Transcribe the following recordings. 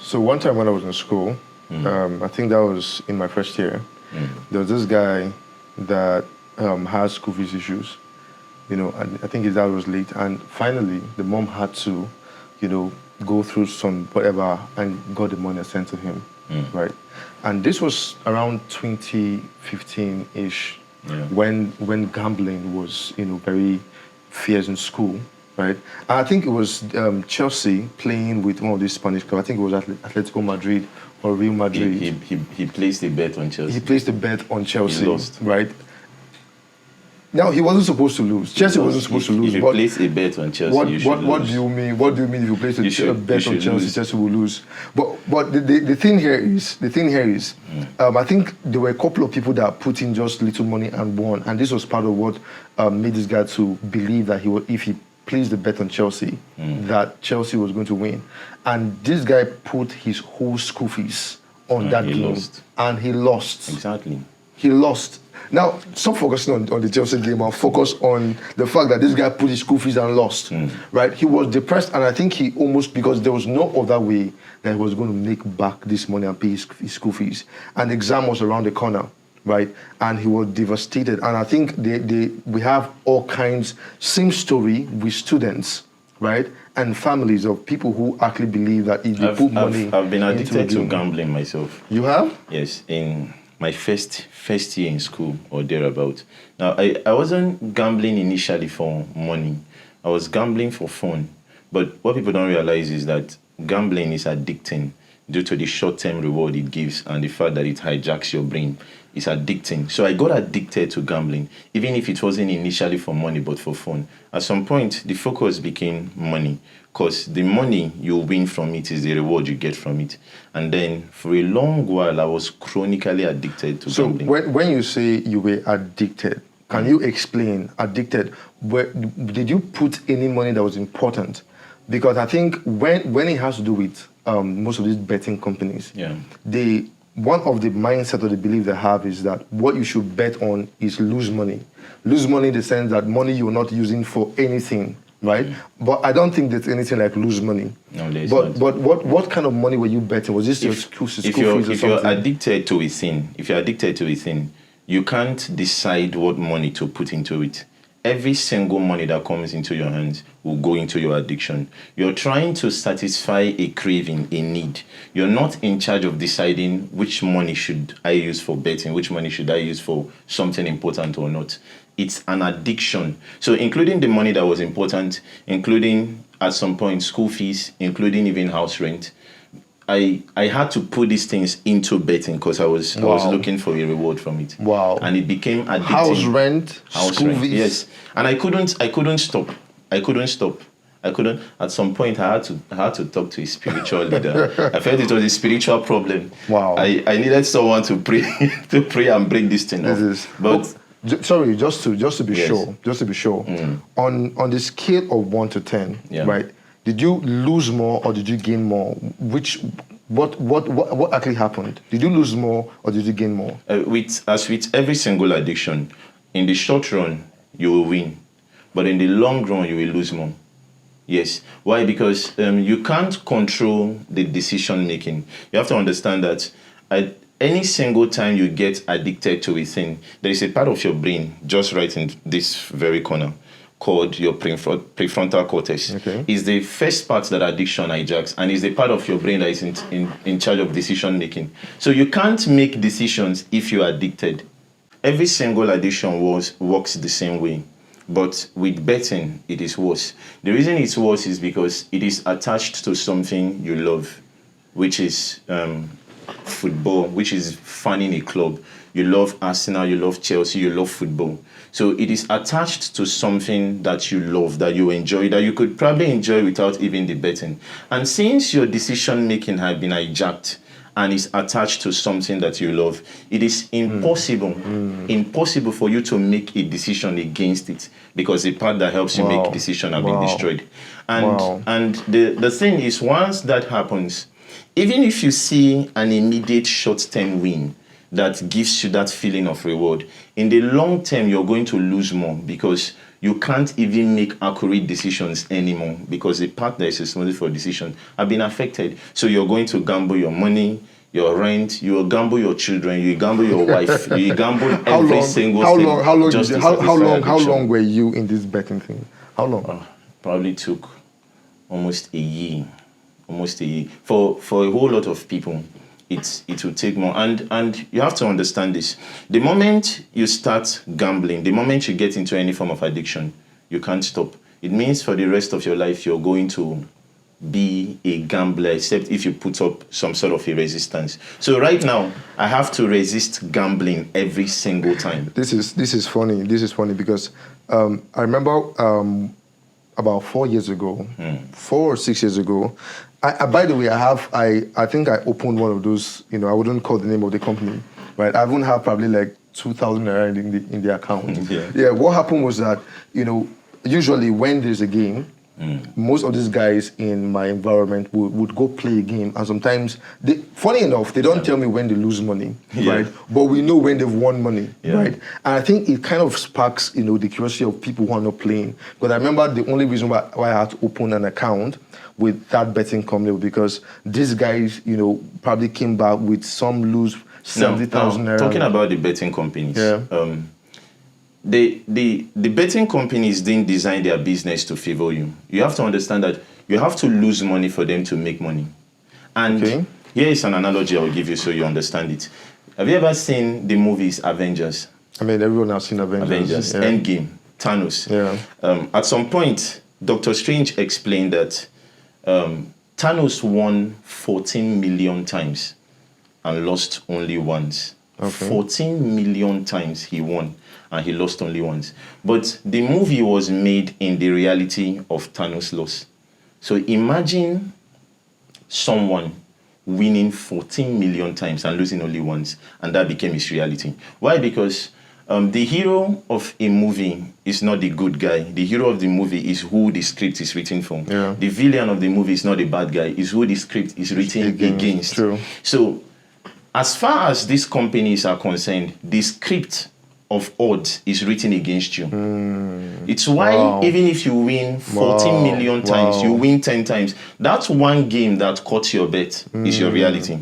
So one time when I was in school, I think that was in my first year, there was this guy that has school fees issues, and I think his dad was late. And finally, the mom had to, go through some whatever and got the money sent to him, right? And this was around 2015-ish, when gambling was, very fierce in school. Right, and I think it was Chelsea playing with one of these Spanish clubs. I think it was Atletico Madrid or Real Madrid. He placed a bet on Chelsea. He placed a bet on Chelsea. He lost. Right. Now he wasn't supposed to lose. Chelsea wasn't supposed to lose. If you place a bet on Chelsea, you should lose. What do you mean? What do you mean if you place a bet on Chelsea, Chelsea will lose? But the thing here is, I think there were a couple of people that put in just little money and won, and this was part of what made this guy to believe that if he placed the bet on Chelsea, that Chelsea was going to win. And this guy put his whole school fees on that game. And he lost. Exactly. He lost. Now, stop focusing on the Chelsea game and focus on the fact that this guy put his school fees and lost. Right? He was depressed, and I think he almost, because there was no other way that he was going to make back this money and pay his school fees. And the exam was around the corner. Right, and he was devastated. And I think we have all kinds, same story with students, right, and families of people who actually believe that if they put money. I've been addicted to gambling myself. You have? Yes, in my first year in school or thereabout. Now, I wasn't gambling initially for money. I was gambling for fun. But what people don't realize is that gambling is addicting due to the short-term reward it gives and the fact that it hijacks your brain. It's addicting. So I got addicted to gambling, even if it wasn't initially for money, but for fun. At some point, the focus became money, because the money you win from it is the reward you get from it. And then for a long while, I was chronically addicted to gambling. So when you say you were addicted, can you explain addicted? Did you put any money that was important? Because I think when it has to do with most of these betting companies, one of the mindset or the belief they have is that what you should bet on is lose money. Lose money in the sense that money you're not using for anything, right? But I don't think there's anything like lose money. No, there's not. But what kind of money were you betting? Was this your school fees or something? If you're addicted to a thing, you can't decide what money to put into it. Every single money that comes into your hands will go into your addiction. You're trying to satisfy a craving, a need. You're not in charge of deciding which money should I use for betting, which money should I use for something important or not. It's an addiction. So including the money that was important, including at some point school fees, including even house rent, I had to put these things into betting because I was looking for a reward from it. Wow. And it became addicting. House rent, school fees. Yes. And I couldn't stop. At some point I had to talk to a spiritual leader. I felt it was a spiritual problem. Wow. I needed someone to pray and break this thing off. But sorry, just to be sure. On the scale of 1 to 10, right? Did you lose more or did you gain more? What actually happened? Did you lose more or did you gain more? As with every single addiction, in the short run, you will win. But in the long run, you will lose more. Yes. Why? Because you can't control the decision making. You have to understand that at any single time you get addicted to a thing, there is a part of your brain just right in this very corner called your prefrontal cortex. Okay. Is the first part that addiction hijacks and is the part of your brain that is in charge of decision making. So you can't make decisions if you're addicted. Every single addiction works the same way. But with betting, it is worse. The reason it's worse is because it is attached to something you love, which is football, which is fanning a club. You love Arsenal, you love Chelsea, you love football. So it is attached to something that you love, that you enjoy, that you could probably enjoy without even the betting. And since your decision making has been hijacked and is attached to something that you love, it is impossible for you to make a decision against it because the part that helps you make a decision has been destroyed. And the thing is, once that happens, even if you see an immediate short-term win, that gives you that feeling of reward. In the long term, you're going to lose more because you can't even make accurate decisions anymore because the part that is responsible for decision have been affected. So you're going to gamble your money, your rent, you will gamble your children, you gamble your wife, you gamble every single thing. How long were you in this betting thing? How long? Probably took almost a year. For a whole lot of people, it will take more. And you have to understand this. The moment you start gambling, the moment you get into any form of addiction, you can't stop. It means for the rest of your life, you're going to be a gambler, except if you put up some sort of a resistance. So right now, I have to resist gambling every single time. This is funny. This is funny because I remember about 4 years ago, 4 or 6 years ago. By the way, I think I opened one of those. I wouldn't call the name of the company, right? I even have probably like 2,000 naira in the account. Yeah. What happened was that usually when there's a game, most of these guys in my environment would go play a game, and sometimes, funny enough, they don't tell me when they lose money, right? But we know when they've won money, right? And I think it kind of sparks, the curiosity of people who are not playing. Because I remember the only reason why I had to open an account with that betting company was because these guys, probably came back with some lose 70,000 naira. Talking about the betting companies, the betting companies didn't design their business to favor you. You have to understand that you have to lose money for them to make money. And here is an analogy I'll give you so you understand it. Have you ever seen the movies Avengers? I mean, everyone has seen Avengers. Endgame, Thanos. At some point, Dr. Strange explained that Thanos won 14 million times and lost only once. 14 million times he won and he lost only once. But the movie was made in the reality of Thanos' loss. So imagine someone winning 14 million times and losing only once, and that became his reality. Why? Because the hero of a movie is not the good guy. The hero of the movie is who the script is written for. The villain of the movie is not the bad guy, is who the script is written against. True. So as far as these companies are concerned, the script of odds is written against you. It's why even if you win 14 million times, you win 10 times, that's one game that caught your bet is your reality.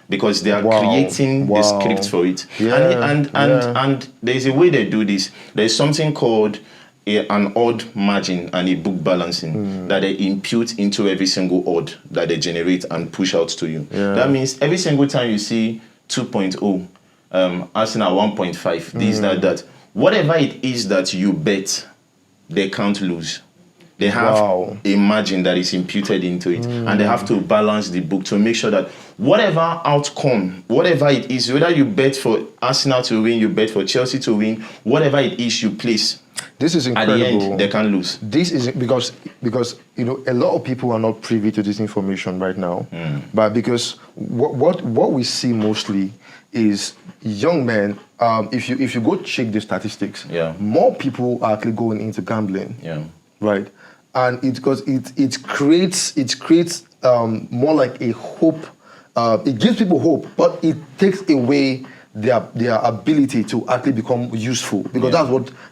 Because they are creating the script for it. And there's a way they do this. There's something called an odd margin and a book balancing that they impute into every single odd that they generate and push out to you. That means every single time you see 2.0, Arsenal 1.5, this, that, whatever it is that you bet, they can't lose. They have a margin that is imputed into it, and they have to balance the book to make sure that whatever outcome, whatever it is, whether you bet for Arsenal to win, you bet for Chelsea to win, whatever it is you place, this is incredible. At the end, they can't lose. This is because a lot of people are not privy to this information right now, but because what we see mostly is young men. If you go check the statistics, more people are actually going into gambling. Right. And it creates more like a hope. It gives people hope, but it takes away their ability to actually become useful, because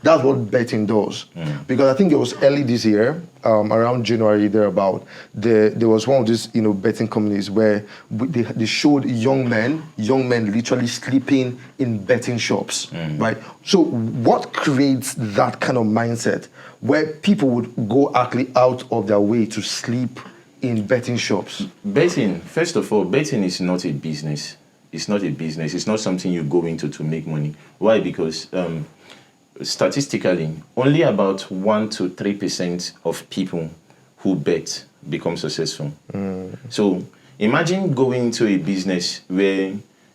that's what betting does. Because I think it was early this year, around January thereabout, there was one of these betting companies where they showed young men literally sleeping in betting shops, right? So what creates that kind of mindset where people would go actually out of their way to sleep in betting shops? Betting, first of all, betting is not a business. It's not a business. It's not something you go into to make money. Why? Because statistically, only about 1 to 3% of people who bet become successful. So imagine going into a business where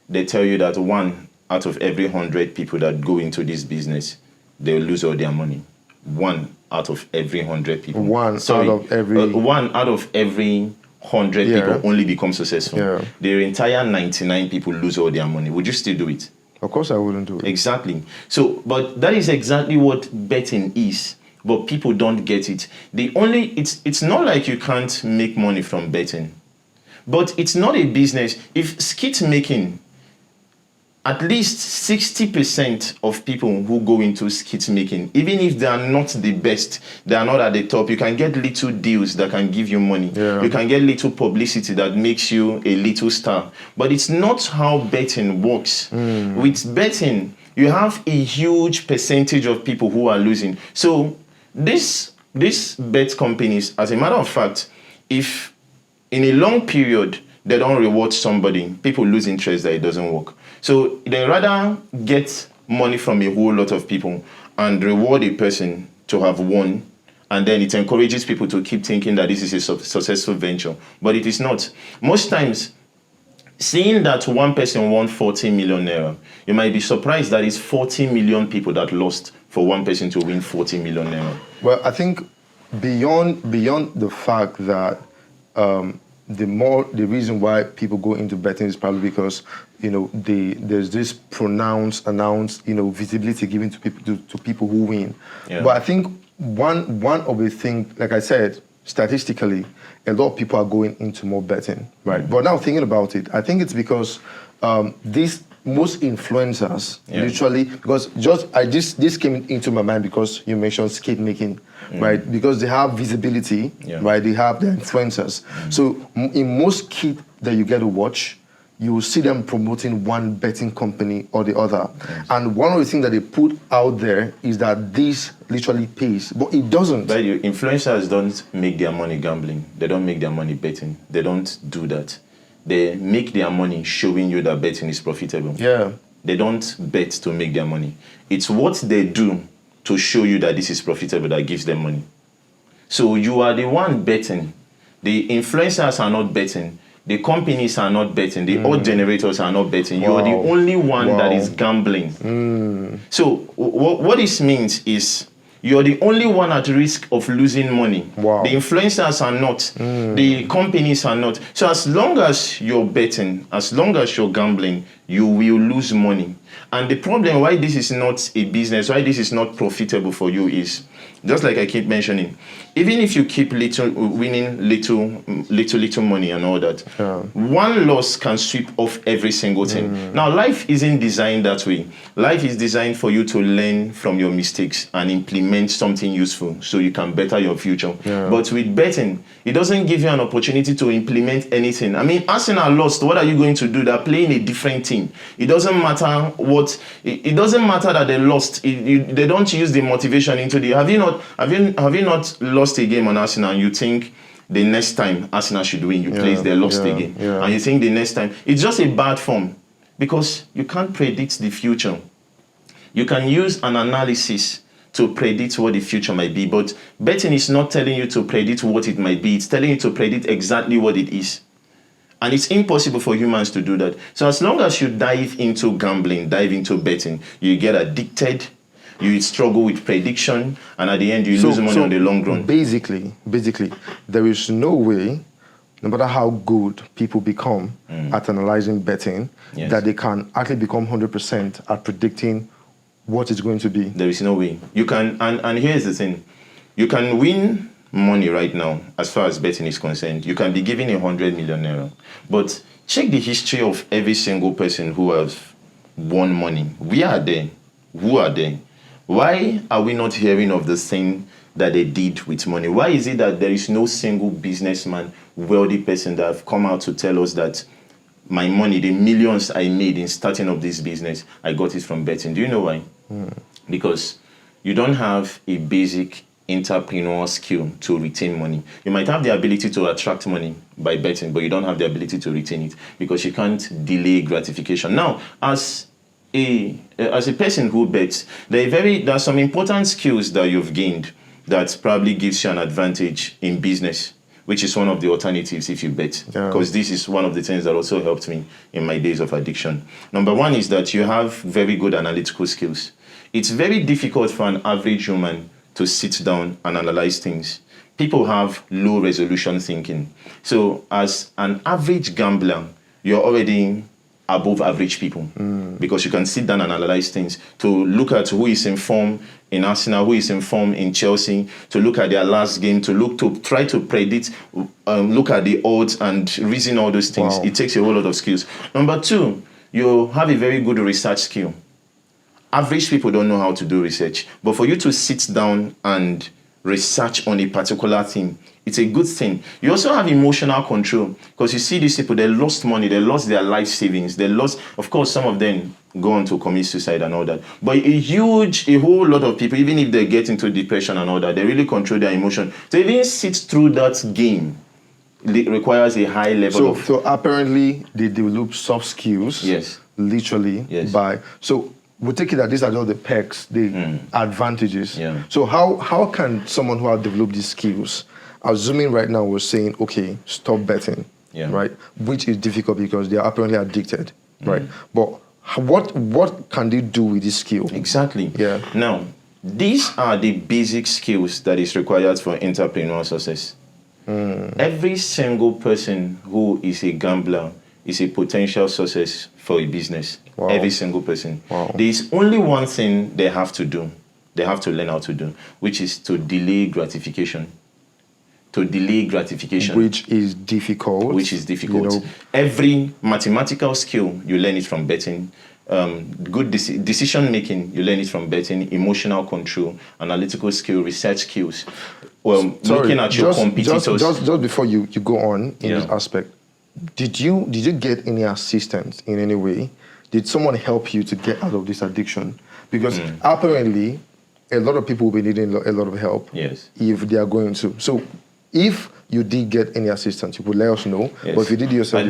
they tell you that 1 out of every 100 people that go into this business, they'll lose all their money. 1 out of every 100 people. 1 out of every 100 people only become successful. Their entire 99 people lose all their money. Would you still do it? Of course I wouldn't do it. Exactly. So, but that is exactly what betting is. But people don't get it. It's not like you can't make money from betting. But it's not a business. If skit making at least 60% of people who go into skit making, even if they are not the best, they are not at the top, you can get little deals that can give you money. Yeah. You can get little publicity that makes you a little star. But it's not how betting works. With betting, you have a huge percentage of people who are losing. So these bet companies, as a matter of fact, if in a long period they don't reward somebody, people lose interest that it doesn't work. So they rather get money from a whole lot of people and reward a person to have won, and then it encourages people to keep thinking that this is a successful venture. But it is not. Most times, seeing that one person won 40 million naira, you might be surprised that it's 40 million people that lost for one person to win 40 million naira. Well, I think beyond the fact that the reason why people go into betting is probably because there's this announced visibility given to people who win. Yeah. But I think one of the things, like I said, statistically, a lot of people are going into more betting, right? But now thinking about it, I think it's because most influencers literally, because this came into my mind because you mentioned skate making, right? Because they have visibility, right? They have the influencers. So in most skit that you get to watch, you will see them promoting one betting company or the other. Yes. And one of the things that they put out there is that this literally pays, but it doesn't. But influencers don't make their money gambling. They don't make their money betting. They don't do that. They make their money showing you that betting is profitable. Yeah. They don't bet to make their money. It's what they do to show you that this is profitable that gives them money. So you are the one betting. The influencers are not betting. The companies are not betting. The odd generators are not betting. You are the only one that is gambling. So what this means is you're the only one at risk of losing money. Wow. The influencers are not. The companies are not. So as long as you're betting, as long as you're gambling, you will lose money. And the problem why this is not a business, why this is not profitable for you is, just like I keep mentioning, even if you keep winning little money and all that, one loss can sweep off every single thing. Now, life isn't designed that way. Life is designed for you to learn from your mistakes and implement something useful so you can better your future. But with betting, it doesn't give you an opportunity to implement anything. I mean, Arsenal lost. What are you going to do? They're playing a different team. It doesn't matter what. It doesn't matter that they lost. They don't use the motivation into the. Have you not lost a game on Arsenal and you think the next time Arsenal should win, you place they lost again. And you think the next time, it's just a bad form because you can't predict the future. You can use an analysis to predict what the future might be, but betting is not telling you to predict what it might be. It's telling you to predict exactly what it is. And it's impossible for humans to do that. So as long as you dive into gambling, dive into betting, you get addicted, you struggle with prediction, and at the end you lose money on the long run. Basically, there is no way, no matter how good people become at analyzing betting, that they can actually become 100% at predicting what it's going to be. There is no way. You can, and here's the thing, you can win money right now as far as betting is concerned. You can be given 100 million naira, but check the history of every single person who has won money. We are there. Who are they? Why are we not hearing of the thing that they did with money? Why is it that there is no single businessman, wealthy person that have come out to tell us that my money, the millions I made in starting up this business, I got it from betting? Do you know why? Because you don't have a basic entrepreneurial skill to retain money. You might have the ability to attract money by betting, but you don't have the ability to retain it because you can't delay gratification. Now, as a person who bets, there are some important skills that you've gained that probably gives you an advantage in business, which is one of the alternatives if you bet. Because this is one of the things that also helped me in my days of addiction. Number one is that you have very good analytical skills. It's very difficult for an average human to sit down and analyze things. People have low resolution thinking. So as an average gambler, you're already above average people because you can sit down and analyze things, to look at who is in form in Arsenal, who is in form in Chelsea, to look at their last game, to try to predict, look at the odds and reason all those things. It takes a whole lot of skills. Number two, you have a very good research skill. Average people don't know how to do research, but for you to sit down and research on a particular thing, it's a good thing. You also have emotional control, because you see these people, they lost money, they lost their life savings, they lost, of course, some of them go on to commit suicide and all that. But a whole lot of people, even if they get into depression and all that, they really control their emotion. So even sit through that game, it requires a high level of... So apparently they develop soft skills. Yes. Literally. Yes. So we take it that these are just the perks, the advantages. Yeah. So how can someone who have developed these skills, assuming right now we're saying, okay, stop betting, right? Which is difficult because they are apparently addicted, right? But what can they do with this skill? Exactly. Yeah. Now, these are the basic skills that is required for entrepreneurial success. Every single person who is a gambler is a potential success for a business. Wow. Every single person. Wow. There is only one thing they have to do. They have to learn how to do, which is to delay gratification. To delay gratification. Which is difficult. You know. Every mathematical skill, you learn it from betting. Good decision making, you learn it from betting. Emotional control, analytical skill, research skills. Well, looking at your competitors. Just before you go on in this aspect, did you get any assistance in any way? Did someone help you to get out of this addiction? Because apparently, a lot of people will be needing a lot of help. Yes. If they are going to. So, if you did get any assistance, you could let us know. Yes. But if you did yourself,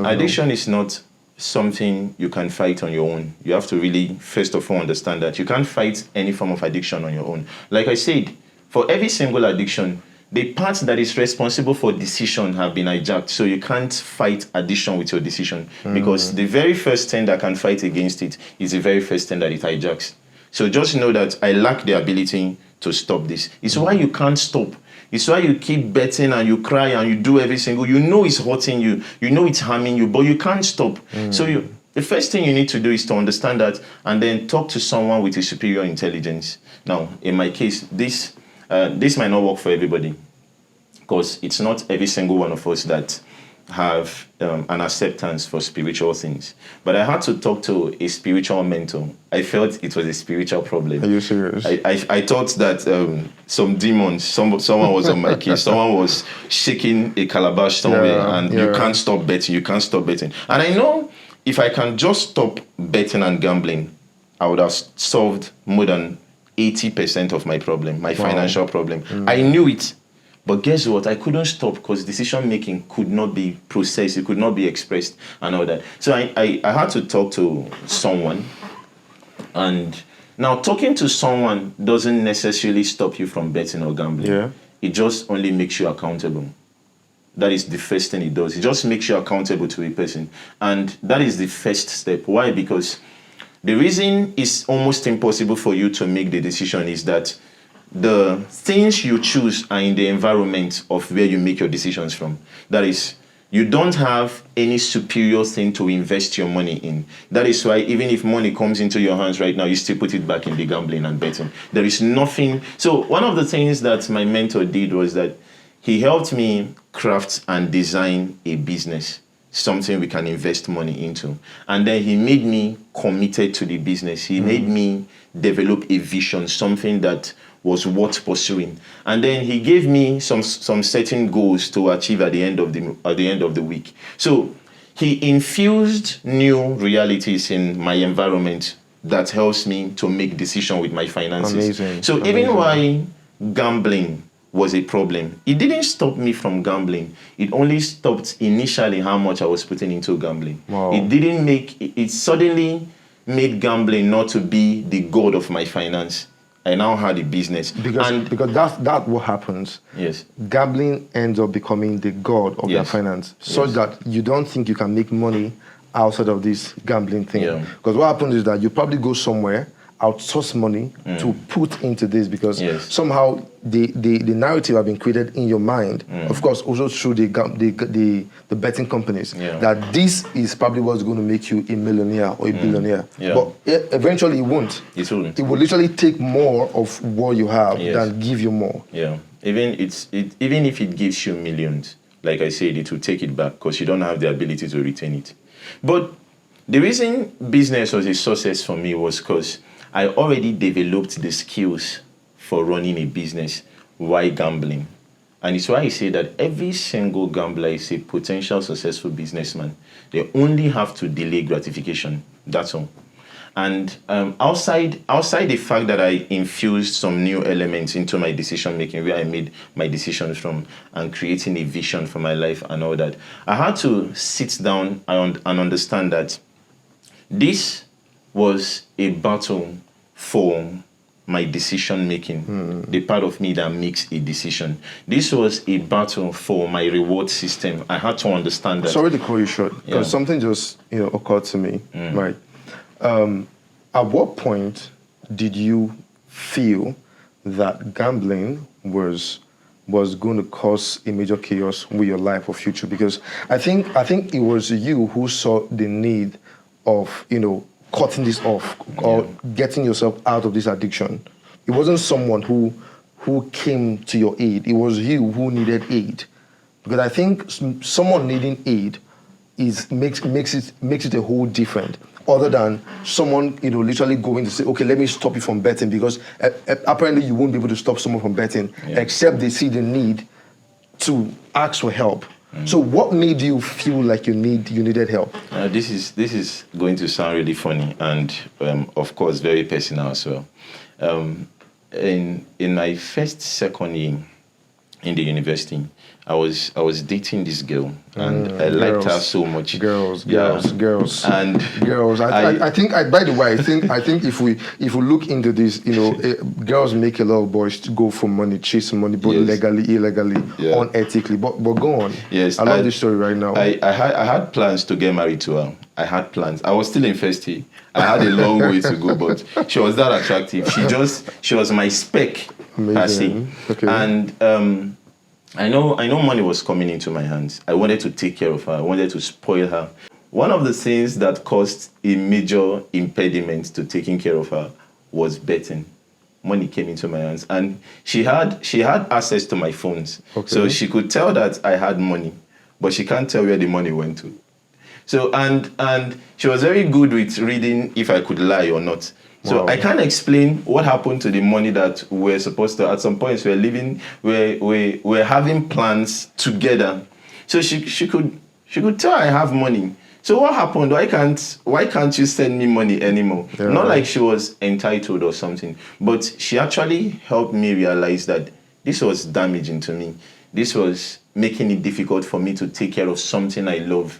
addiction is not something you can fight on your own. You have to really, first of all, understand that you can't fight any form of addiction on your own. Like I said, for every single addiction, the part that is responsible for decision have been hijacked. So you can't fight addiction with your decision, because the very first thing that can fight against it is the very first thing that it hijacks. So just know that I lack the ability to stop this. It's why you can't stop. It's why you keep betting and you cry and you do every single. You know it's hurting you. You know it's harming you, but you can't stop. So the first thing you need to do is to understand that, and then talk to someone with a superior intelligence. Now, in my case, this might not work for everybody, because it's not every single one of us that have an acceptance for spiritual things. But I had to talk to a spiritual mentor. I felt it was a spiritual problem. Are you serious? I thought that some demons, someone was on my case. Someone was shaking a calabash somewhere, and you can't stop betting. You can't stop betting. And I know if I can just stop betting and gambling, I would have solved more than 80% of my problem, my financial problem. I knew it. But guess what? I couldn't stop, because decision making could not be processed, it could not be expressed and all that. So I had to talk to someone. And now talking to someone doesn't necessarily stop you from betting or gambling. Yeah. It just only makes you accountable. That is the first thing it does. It just makes you accountable to a person. And that is the first step. Why? Because the reason it's almost impossible for you to make the decision is that the things you choose are in the environment of where you make your decisions from. That is, you don't have any superior thing to invest your money in. That is why even if money comes into your hands right now, you still put it back in the gambling and betting. There is nothing. So one of the things that my mentor did was that he helped me craft and design a business, something we can invest money into. And then he made me committed to the business. He made me develop a vision, something that was worth pursuing. And then he gave me some certain goals to achieve at the end of the week. So he infused new realities in my environment that helps me to make decisions with my finances. Amazing. So even why gambling was a problem, it didn't stop me from gambling. It only stopped initially how much I was putting into gambling. Wow. It suddenly made gambling not to be the god of my finance. I now had a business. Because that's what happens. Yes. Gambling ends up becoming the god of their finance, such that you don't think you can make money outside of this gambling thing. Yeah. Because what happens is that you probably go somewhere, outsource money to put into this, because somehow the narrative have been created in your mind, of course, also through the betting companies, that this is probably what's going to make you a millionaire or a billionaire. Yeah. But eventually it won't. It won't. It will literally take more of what you have than give you more. Yeah. Even if it gives you millions, like I said, it will take it back, because you don't have the ability to retain it. But The reason business was a success for me was because I already developed the skills for running a business while gambling. And it's why I say that every single gambler is a potential successful businessman. They only have to delay gratification. That's all. And outside the fact that I infused some new elements into my decision making, where I made my decisions from and creating a vision for my life and all that, I had to sit down and understand that this was a battle for my decision making, the part of me that makes a decision. This was a battle for my reward system. I had to understand that. Sorry to call you short, because something just occurred to me. Right. At what point did you feel that gambling was going to cause a major chaos with your life or future? Because I think it was you who saw the need of cutting this off or getting yourself out of this addiction. It wasn't someone who came to your aid. It was you who needed aid. Because I think someone needing aid makes it a whole different, other than someone literally going to say, okay, let me stop you from betting, because apparently you won't be able to stop someone from betting except they see the need to ask for help. So what made you feel like you needed help? This is going to sound really funny and of course very personal as well. In my second year in the university, I was dating this girl and I liked her so much. Girls. And girls. I think by the way, I think if we look into this, girls make a lot of boys to go for money, chase money, both legally, illegally, unethically. But go on. Yes, I love this story right now. I had plans to get married to her. I had plans. I was still in first year. I had a long way to go, but she was that attractive. She was my spec, per se. Okay. And I know money was coming into my hands. I wanted to take care of her. I wanted to spoil her. One of the things that caused a major impediment to taking care of her was betting. Money came into my hands, and she had access to my phones. Okay. So she could tell that I had money, but she can't tell where the money went to. So and she was very good with reading if I could lie or not. So I can't explain what happened to the money that we're supposed to. At some points, we're having plans together. So she could tell I have money. So what happened? Why can't you send me money anymore? Yeah. Not like she was entitled or something, but she actually helped me realize that this was damaging to me. This was making it difficult for me to take care of something I love,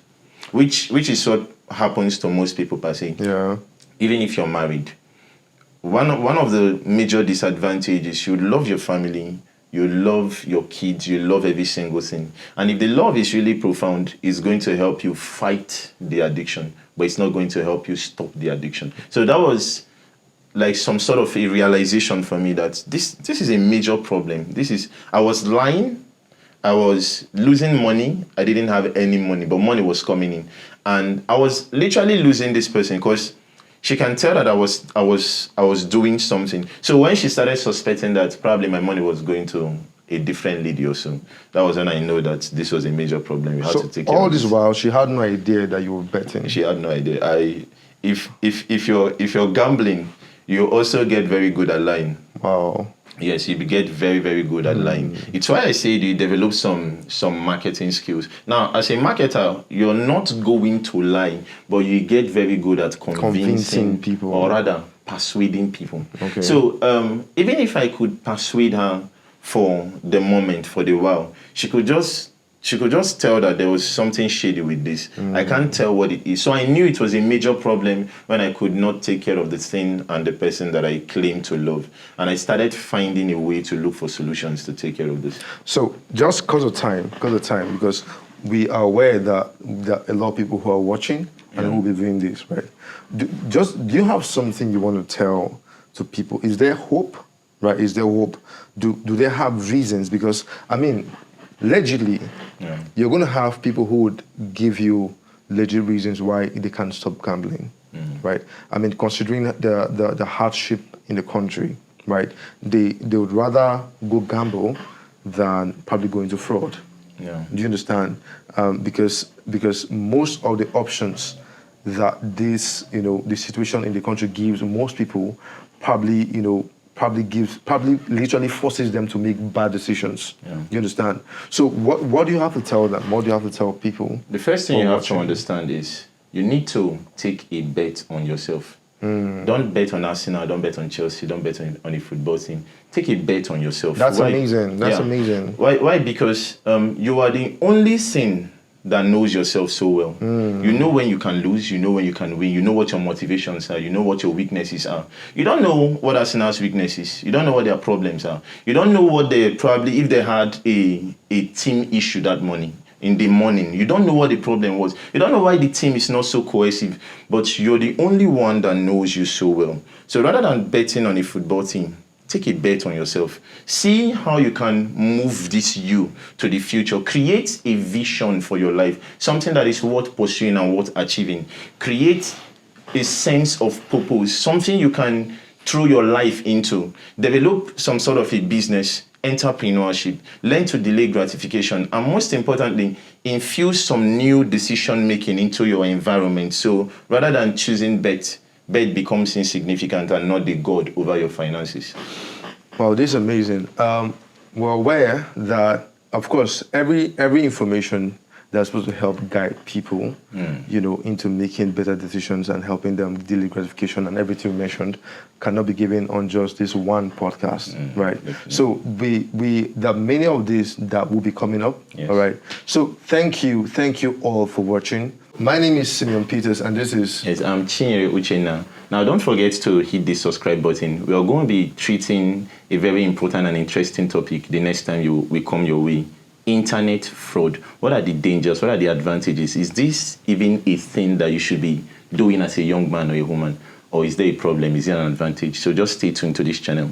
which is what happens to most people per se. Yeah. Even if you're married. One of the major disadvantages, you love your family, you love your kids, you love every single thing. And if the love is really profound, it's going to help you fight the addiction, but it's not going to help you stop the addiction. So that was like some sort of a realization for me that this is a major problem. I was lying, I was losing money, I didn't have any money, but money was coming in. And I was literally losing this person because she can tell that I was doing something. So when she started suspecting that probably my money was going to a different lady or so, that was when I know that this was a major problem. We had to take care of all this while she had no idea that you were betting. She had no idea. If you're gambling, you also get very good at lying. Wow. Yes, you get very, very good at lying. It's why I say you develop some marketing skills. Now, as a marketer, you're not going to lie, but you get very good at convincing people, or rather persuading people. Okay. So even if I could persuade her for the moment, for the while, she could just tell that there was something shady with this. I can't tell what it is. So I knew it was a major problem when I could not take care of the thing and the person that I claimed to love. And I started finding a way to look for solutions to take care of this. So just because of time, because we are aware that a lot of people who are watching and who will be viewing this, right? Do you have something you want to tell to people? Is there hope? Right? Is there hope? Do they have reasons? Because allegedly, you're going to have people who would give you legit reasons why they can't stop gambling, right? Considering the hardship in the country, right? They would rather go gamble than probably go into fraud. Yeah. Do you understand? Because most of the options that this, the situation in the country gives most people probably literally forces them to make bad decisions. Yeah. You understand? So what do you have to tell them? What do you have to tell people? The first thing you have to watching? understand is you need to take a bet on yourself. Don't bet on Arsenal, don't bet on Chelsea, don't bet on a football team. Take a bet on yourself. That's Why? amazing. That's amazing. Why? Because you are the only thing that knows yourself so well. You know when you can lose, you know when you can win, you know what your motivations are, you know what your weaknesses are. You don't know what Arsenal's weakness is. You don't know what their problems are. You don't know what they probably, if they had a team issue that morning, in the morning, you don't know what the problem was. You don't know why the team is not so cohesive, but you're the only one that knows you so well. So rather than betting on a football team, take a bet on yourself. See how you can move this you to the future. Create a vision for your life, something that is worth pursuing and worth achieving. Create a sense of purpose, something you can throw your life into. Develop some sort of a business, entrepreneurship, learn to delay gratification, and most importantly, infuse some new decision making into your environment. So rather than choosing bet becomes insignificant and not the god over your finances. Wow, this is amazing. We're aware that, of course, every information that's supposed to help guide people, into making better decisions and helping them delay gratification and everything we mentioned cannot be given on just this one podcast, right? Definitely. So there are many of these that will be coming up, Yes. all right? So thank you all for watching. My name is Simeon Peters, and this is... Yes, I'm Chinyere Uchenna. Now, don't forget to hit the subscribe button. We are going to be treating a very important and interesting topic the next time we come your way. Internet fraud. What are the dangers? What are the advantages? Is this even a thing that you should be doing as a young man or a woman? Or is there a problem? Is there an advantage? So just stay tuned to this channel.